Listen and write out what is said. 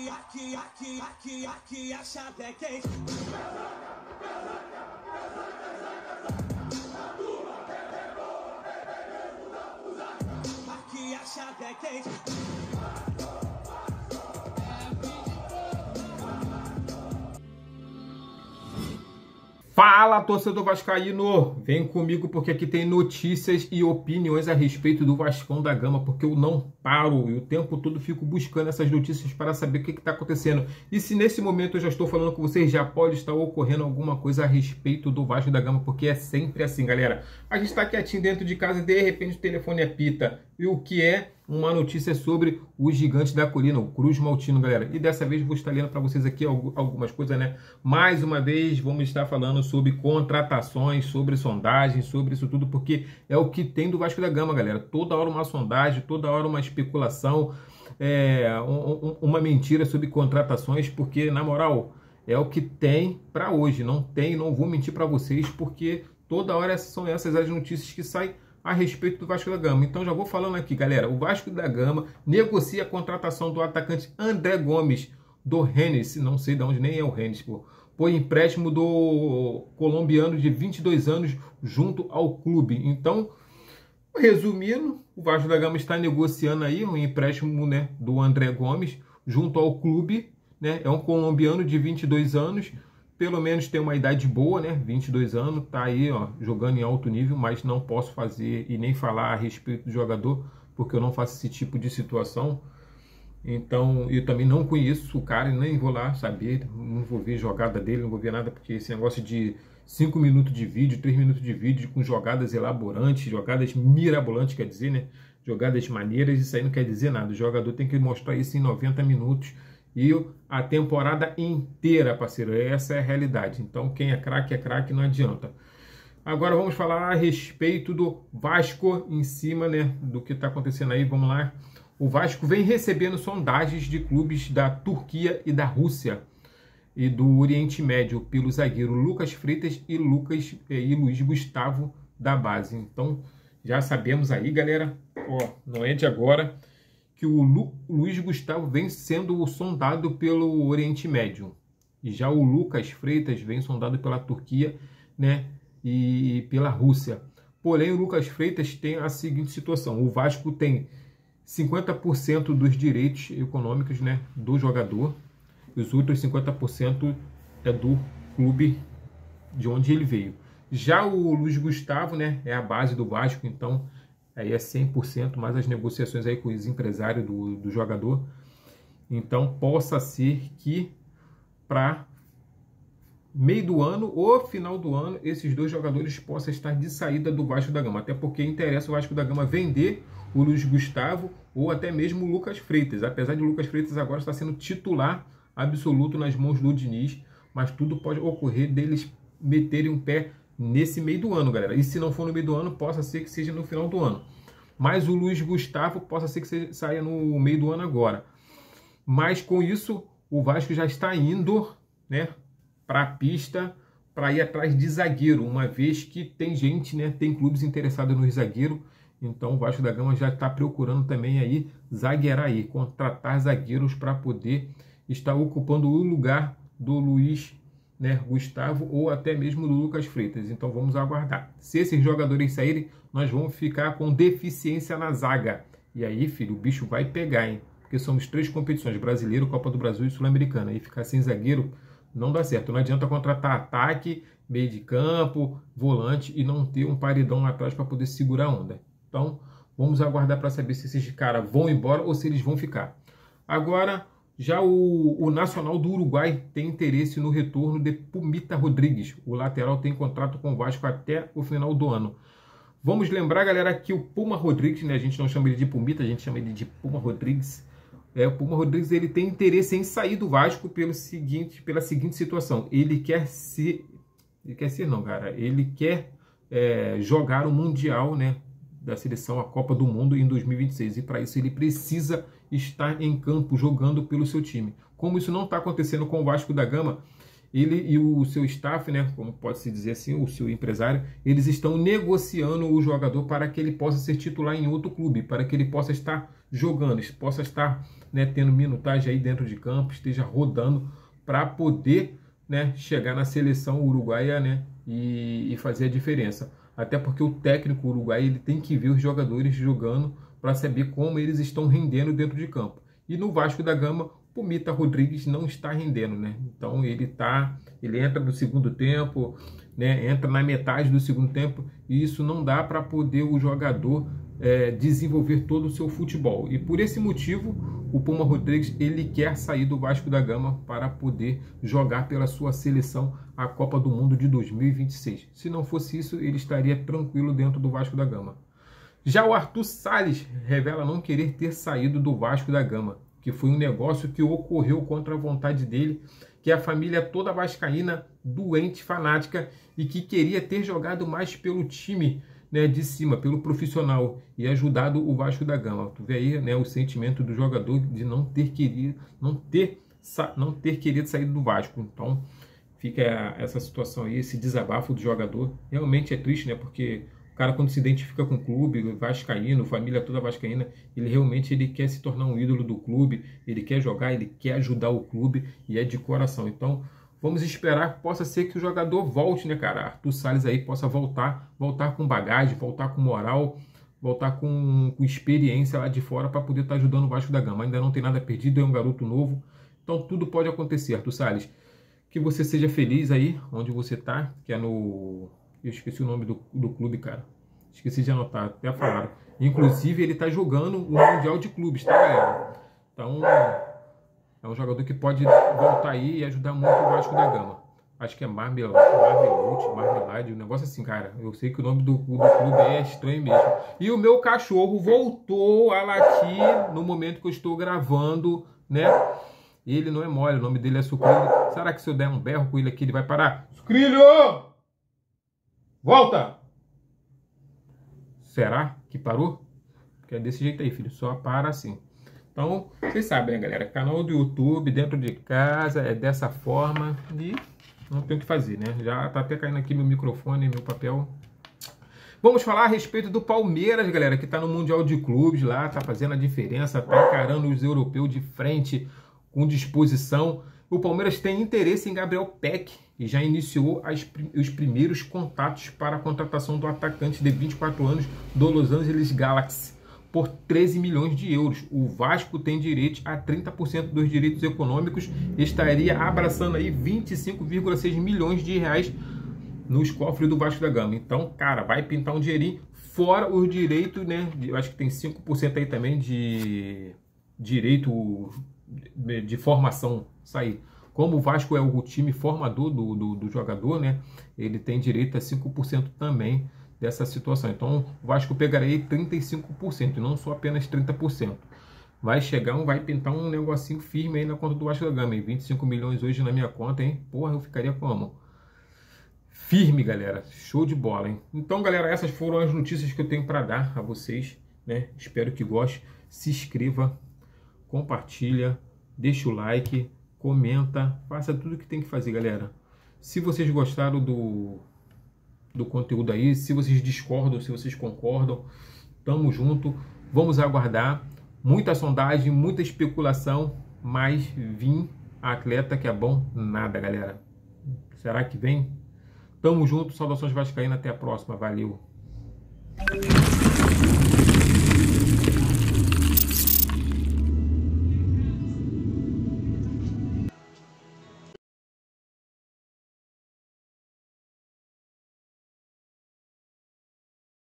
Aqui a chave é quente. Aqui a chave é quente. Fala, torcedor vascaíno! Vem comigo porque aqui tem notícias e opiniões a respeito do Vascão da Gama, porque eu não paro e o tempo todo fico buscando essas notícias para saber o que está acontecendo. E se nesse momento eu já estou falando com vocês, já pode estar ocorrendo alguma coisa a respeito do Vasco da Gama, porque é sempre assim, galera. A gente está quietinho dentro de casa e de repente o telefone apita. E o que é uma notícia sobre o gigante da colina, o Cruz Maltino, galera. E dessa vez vou estar lendo para vocês aqui algumas coisas, né? Mais uma vez vamos estar falando sobre contratações, sobre sondagens, sobre isso tudo, porque é o que tem do Vasco da Gama, galera. Toda hora uma sondagem, toda hora uma especulação, uma mentira sobre contratações, porque, na moral, é o que tem para hoje. Não vou mentir para vocês, porque toda hora são essas as notícias que saem a respeito do Vasco da Gama. Então já vou falando aqui, galera. O Vasco da Gama negocia a contratação do atacante André Gomes, do Rennes, não sei de onde, nem é o Rennes, por empréstimo do colombiano de 22 anos junto ao clube. Então, resumindo, o Vasco da Gama está negociando aí um empréstimo, né, do André Gomes junto ao clube, né? É um colombiano de 22 anos, pelo menos tem uma idade boa, né? 22 anos, tá aí, ó, jogando em alto nível, mas não posso fazer e nem falar a respeito do jogador, porque eu não faço esse tipo de situação. Então, eu também não conheço o cara e nem vou lá saber, não vou ver jogada dele, não vou ver nada, porque esse negócio de 5 minutos de vídeo, 3 minutos de vídeo com jogadas elaborantes, jogadas mirabolantes, quer dizer, né? Jogadas maneiras, isso aí não quer dizer nada. O jogador tem que mostrar isso em 90 minutos e a temporada inteira, parceiro. Essa é a realidade. Então, quem é craque, não adianta. Agora vamos falar a respeito do Vasco em cima, né, do que está acontecendo aí. Vamos lá. O Vasco vem recebendo sondagens de clubes da Turquia e da Rússia e do Oriente Médio pelo zagueiro Lucas Freitas e Luiz Gustavo da base. Então, já sabemos aí, galera, ó, não é de agora, que o Luiz Gustavo vem sendo sondado pelo Oriente Médio. E já o Lucas Freitas vem sondado pela Turquia, né, e pela Rússia. Porém, o Lucas Freitas tem a seguinte situação. O Vasco tem 50% dos direitos econômicos, né, do jogador. E os outros 50% é do clube de onde ele veio. Já o Luiz Gustavo, né, é a base do Vasco, então aí é 100%, mais as negociações aí com os empresários do jogador. Então possa ser que para meio do ano ou final do ano, esses dois jogadores possam estar de saída do Vasco da Gama. Até porque interessa o Vasco da Gama vender o Luiz Gustavo ou até mesmo o Lucas Freitas. Apesar de o Lucas Freitas agora estar sendo titular absoluto nas mãos do Diniz, mas tudo pode ocorrer deles meterem um pé nesse meio do ano, galera. E se não for no meio do ano, possa ser que seja no final do ano. Mas o Luiz Gustavo possa ser que saia no meio do ano agora. Mas com isso, o Vasco já está indo, né, para a pista para ir atrás de zagueiro, uma vez que tem gente, né, tem clubes interessados no zagueiro. Então o Vasco da Gama já está procurando também aí zagueirar aí, contratar zagueiros para poder estar ocupando o lugar do Luiz, né, Gustavo ou até mesmo do Lucas Freitas. Então vamos aguardar. Se esses jogadores saírem, nós vamos ficar com deficiência na zaga. E aí, filho, o bicho vai pegar, hein? Porque somos 3 competições, Brasileiro, Copa do Brasil e Sul-Americana. E ficar sem zagueiro não dá certo. Não adianta contratar ataque, meio de campo, volante e não ter um paredão atrás para poder segurar a onda. Então, vamos aguardar para saber se esses caras vão embora ou se eles vão ficar. Agora, já o Nacional do Uruguai tem interesse no retorno de Pumita Rodrigues. O lateral tem contrato com o Vasco até o final do ano. Vamos lembrar, galera, que o Puma Rodrigues, né, a gente não chama ele de Pumita, a gente chama ele de Puma Rodrigues. O Puma Rodrigues, ele tem interesse em sair do Vasco pela seguinte situação. Ele quer jogar o Mundial, né, da seleção, a Copa do Mundo em 2026. E para isso ele precisa estar em campo jogando pelo seu time. Como isso não está acontecendo com o Vasco da Gama, ele e o seu staff, né, como pode-se dizer assim, o seu empresário, eles estão negociando o jogador para que ele possa ser titular em outro clube, para que ele possa estar jogando, possa estar, né, tendo minutagem aí dentro de campo, esteja rodando para poder, né, chegar na seleção uruguaia, né, e fazer a diferença. Até porque o técnico uruguaio ele tem que ver os jogadores jogando para saber como eles estão rendendo dentro de campo. E no Vasco da Gama, o Mita Rodrigues não está rendendo, né? Então ele entra no segundo tempo, né? Entra na metade do segundo tempo, e isso não dá para poder o jogador desenvolver todo o seu futebol. E por esse motivo, o Puma Rodrigues ele quer sair do Vasco da Gama para poder jogar pela sua seleção a Copa do Mundo de 2026. Se não fosse isso, ele estaria tranquilo dentro do Vasco da Gama. Já o Arthur Salles revela não querer ter saído do Vasco da Gama, que foi um negócio que ocorreu contra a vontade dele, que a família toda vascaína, doente, fanática, e que queria ter jogado mais pelo time, né, de cima, pelo profissional, e ajudado o Vasco da Gama. Tu vê aí, né, o sentimento do jogador de não ter querido sair do Vasco. Então fica essa situação aí, esse desabafo do jogador. Realmente é triste, né, porque o cara, quando se identifica com o clube, vascaíno, família toda vascaína, ele quer se tornar um ídolo do clube, ele quer jogar, ele quer ajudar o clube, e é de coração. Então, vamos esperar que possa ser que o jogador volte, né, cara? Arthur Salles aí possa voltar com bagagem, voltar com moral, voltar com experiência lá de fora para poder estar ajudando o Vasco da Gama. Ainda não tem nada perdido, é um garoto novo, então tudo pode acontecer, Arthur Salles. Que você seja feliz aí, onde você tá, que é no... Eu esqueci o nome do clube, cara. Esqueci de anotar, até falaram. Inclusive, ele tá jogando o Mundial de Clubes, tá, galera? Então, é um jogador que pode voltar aí e ajudar muito o Vasco da Gama. Acho que é Marmelade, um negócio assim, cara. Eu sei que o nome do clube é estranho mesmo. E o meu cachorro voltou a latir no momento que eu estou gravando, né? Ele não é mole, o nome dele é Sucrilho. Será que se eu der um berro com ele aqui, ele vai parar? Sucrilho! Volta! Será que parou? Porque é desse jeito aí, filho. Só para assim. Então, vocês sabem, né, galera? Canal do YouTube, dentro de casa, é dessa forma. E não tem o que fazer, né? Já tá até caindo aqui meu microfone, meu papel. Vamos falar a respeito do Palmeiras, galera, que tá no Mundial de Clubes lá, tá fazendo a diferença, tá encarando os europeus de frente, com disposição. O Palmeiras tem interesse em Gabriel Peck e já iniciou os primeiros contatos para a contratação do atacante de 24 anos do Los Angeles Galaxy por 13 milhões de euros. O Vasco tem direito a 30% dos direitos econômicos e estaria abraçando aí 25,6 milhões de reais nos cofres do Vasco da Gama. Então, cara, vai pintar um dinheirinho, fora os direitos, né? Eu acho que tem 5% aí também de direito de formação sair. Como o Vasco é o time formador do jogador, né? Ele tem direito a 5% também dessa situação. Então, o Vasco pegaria aí 35%, não só apenas 30%. Vai pintar um negocinho firme aí na conta do Vasco da Gama. E 25 milhões hoje na minha conta, hein? Porra, eu ficaria como? Firme, galera. Show de bola, hein? Então, galera, essas foram as notícias que eu tenho para dar a vocês, né? Espero que gostem. Se inscreva, compartilha, deixa o like, comenta, faça tudo o que tem que fazer, galera. Se vocês gostaram do conteúdo aí, se vocês discordam, se vocês concordam, tamo junto. Vamos aguardar. Muita sondagem, muita especulação, mas vir a atleta que é bom, nada, galera. Será que vem? Tamo junto, saudações vascaínas, até a próxima, valeu!